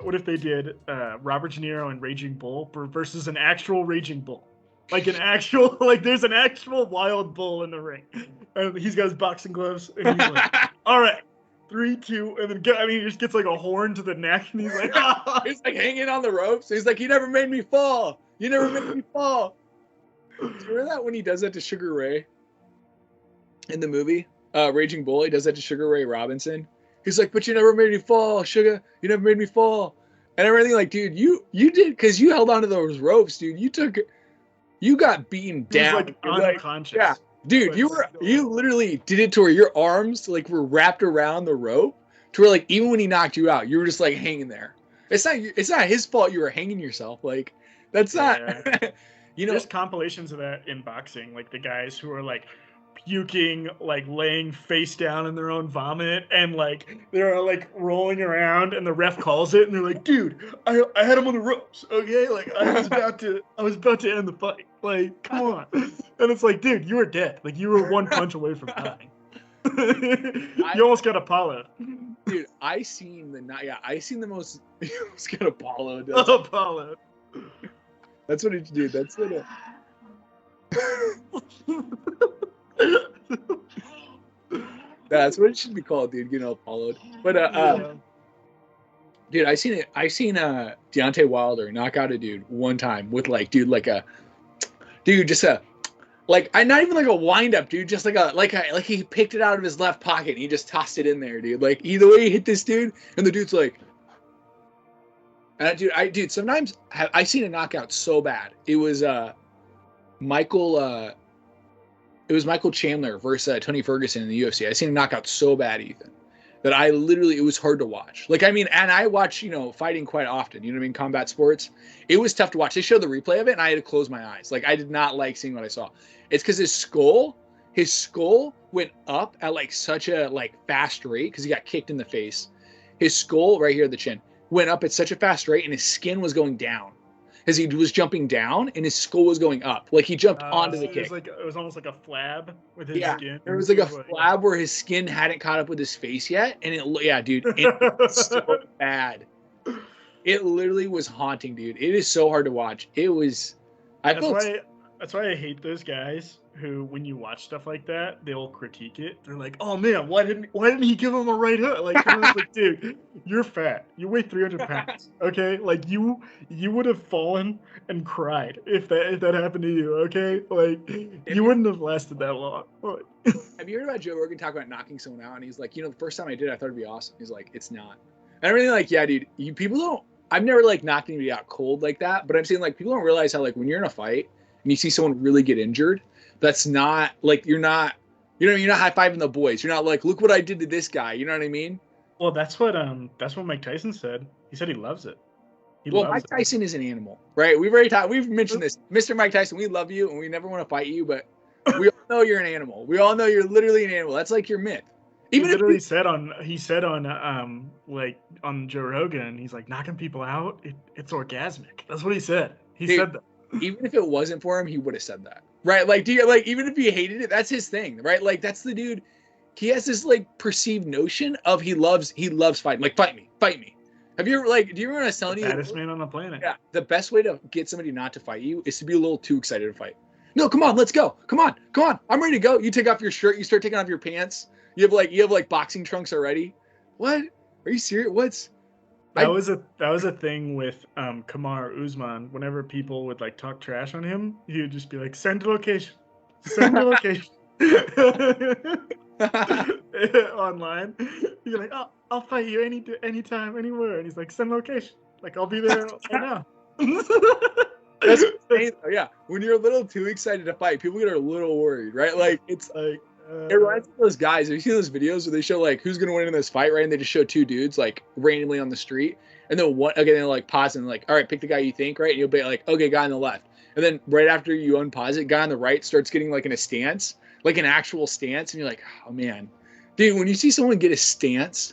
what if they did Robert De Niro and Raging Bull versus an actual Raging Bull? Like an actual, like there's an actual wild bull in the ring. And he's got his boxing gloves. And he's like, all right, 3, 2, and then he just gets like a horn to the neck. And he's like, oh. He's like hanging on the ropes. He's like, you never made me fall. You never made me fall. Do you remember that when he does that to Sugar Ray in the movie Raging Bull? He does that to Sugar Ray Robinson. He's like, but you never made me fall, Sugar. You never made me fall. And everything like, dude, you did, because you held onto those ropes, dude. You got beaten down. He was like unconscious. Yeah, dude, you literally did it to where your arms like were wrapped around the rope to where like even when he knocked you out, you were just like hanging there. It's not his fault you were hanging yourself. Like that's not. You know, there's compilations of that in boxing, like the guys who are like puking, like laying face down in their own vomit, and like they're like rolling around, and the ref calls it, and they're like, "Dude, I had him on the ropes, okay? Like I was about to end the fight. Like, come on." And it's like, dude, you were dead. Like you were one punch away from dying. You almost got Apollo. Dude, I seen the most. You almost got Apollo. Apollo. That's what it, dude. That's what it. That's what it should be called, dude. You know, Apollo. But dude, I seen Deontay Wilder knock out a dude one time with like, dude, like a dude, just a like, I not even like a wind up, dude, just like he picked it out of his left pocket and he just tossed it in there, dude. Like either way he hit this dude, and the dude's like. Dude, sometimes I seen a knockout so bad. It was Michael Chandler versus Tony Ferguson in the UFC. I seen a knockout so bad, Ethan, that it was hard to watch. Like, I mean, and I watch, fighting quite often, you know what I mean? Combat sports. It was tough to watch. They showed the replay of it and I had to close my eyes. Like, I did not like seeing what I saw. It's because his skull went up at like such a like fast rate because he got kicked in the face. His skull right here at the chin went up at such a fast rate and his skin was going down as he was jumping down and his skull was going up. Like he jumped onto the kick. It was almost like a flab with his skin. There was like a flab where his skin hadn't caught up with his face yet. And it was so bad. It literally was haunting, dude. It is so hard to watch. It was, that's why I hate those guys who, when you watch stuff like that, they'll critique it. They're like, "Oh man, why didn't he give him a right hook?" Like, like, dude, you're fat. You weigh 300 pounds. Okay, like you would have fallen and cried if that happened to you. Okay, like you wouldn't have lasted that long. Have you heard about Joe Rogan talk about knocking someone out? And he's like, the first time I did it, I thought it'd be awesome. He's like, it's not. And I'm really like, yeah, dude. People don't. I've never like knocked anybody out cold like that, but I'm saying like people don't realize how like when you're in a fight and you see someone really get injured. That's not like you're not high-fiving the boys. You're not like, look what I did to this guy. You know what I mean? Well, that's what Mike Tyson said. He said he loves it. Mike Tyson is an animal, right? We've mentioned this, Mr. Mike Tyson. We love you, and we never want to fight you, but we all know you're an animal. We all know you're literally an animal. That's like your myth. He literally said on Joe Rogan, he's like, knocking people out, it's orgasmic. That's what he said. He said that. Even if it wasn't for him, he would have said that. Right, like, even if he hated it, that's his thing, right? Like, that's the dude. He has this like perceived notion of he loves fighting. Like, fight me. Have you ever do you remember when I was telling you? The baddest man on the planet. Yeah, the best way to get somebody not to fight you is to be a little too excited to fight. No, come on, let's go. Come on, I'm ready to go. You take off your shirt. You start taking off your pants. You have boxing trunks already. What? Are you serious? That was a thing with Kamaru Usman. Whenever people would like talk trash on him, he would just be like, "Send a location, send a location." Online, you're like, "Oh, I'll fight you anytime, anywhere," and he's like, "Send location." Like, I'll be there right now. That's yeah. When you're a little too excited to fight, people get a little worried, right? Like it's like. It reminds me of those guys. Have you seen those videos where they show like who's gonna win in this fight, right? And they just show two dudes like randomly on the street, and then they'll like pause and like, all right, pick the guy you think, right? And you'll be like, okay, guy on the left, and then right after you unpause it, guy on the right starts getting like in a stance, like an actual stance, and you're like, oh man, dude, when you see someone get a stance,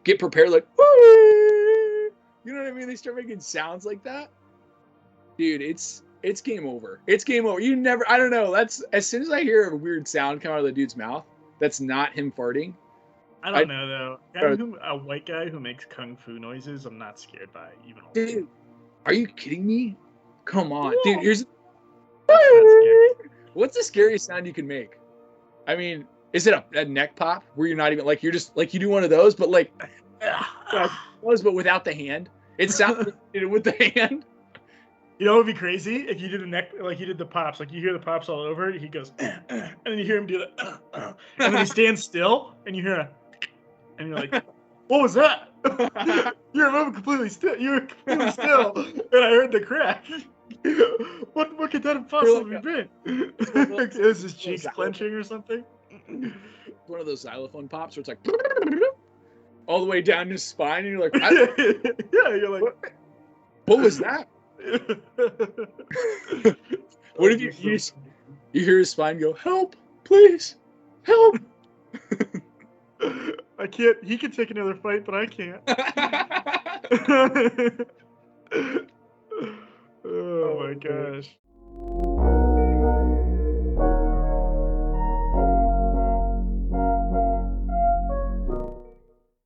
get prepared, like, woo! You know what I mean? They start making sounds like that, dude. It's game over. It's game over. I don't know. That's as soon as I hear a weird sound come out of the dude's mouth, that's not him farting. I don't know though. A white guy who makes kung fu noises, I'm not scared by even. Dude, are you kidding me? Come on, dude. Here's what's the scariest sound you can make? I mean, is it a neck pop where you're not even like you're just like you do one of those, but like but without the hand? It sounds with the hand. You know what would be crazy if you did a neck like you did the pops, like you hear the pops all over. He goes, and then you hear him do the, and then he stands still, and you hear a, and you're like, what was that? You're moving completely still. You're completely still, and I heard the crack. What could that have possibly been? Is his cheeks clenching or something? One of those xylophone pops where it's like all the way down his spine, and you're like, yeah, you're like, what was that? What if you hear his spine go, help, please, help? I can't. He can take another fight, but I can't. Oh my gosh.